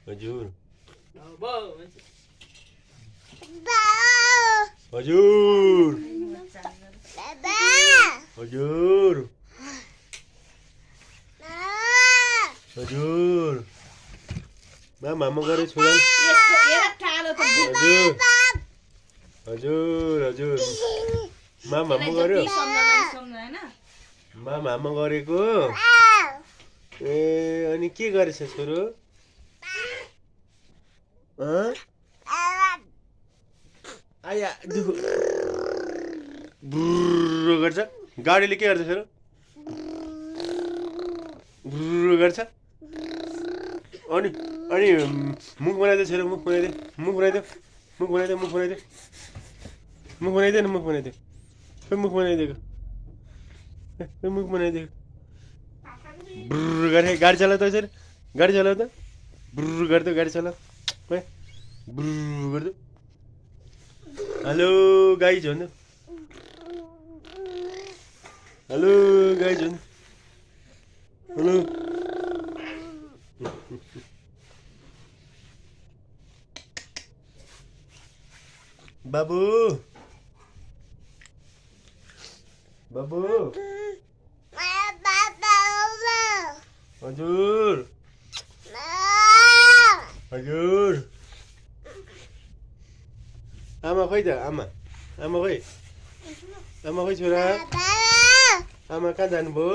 हजुर बा हजुर हजुर हजुर मामा गरे छोरा हजुर हजुर हजुर मामा गर्यो मामा गरेको ए अनि के गरेछ छोरो आया बुर्र गर्छ गाडीले के गर्छ छोरो बुर्र गर्छ अनि अनि मुख बनाइदे छोरो मुख बनाइदे मुख बनाइदे मुख बनाइदे मुख बनाइदे मुख बनाइदे न मुख बनाइदे मुख बनाइदिएको मुख बनाइदिएको बुर्र गरे गाडी चलाऊ त यसरी गाडी चलाऊ त बुर्र गर्दै गाडी चलाऊ है बुर्र गर्दै हेलो गाइज भन्नु हेलो गाइज भन्नु हेलो बाबु बाबु हजुर हजुर आमा खोइ त आमा आमा खोइ छोरा आमा कहाँ जानुभयो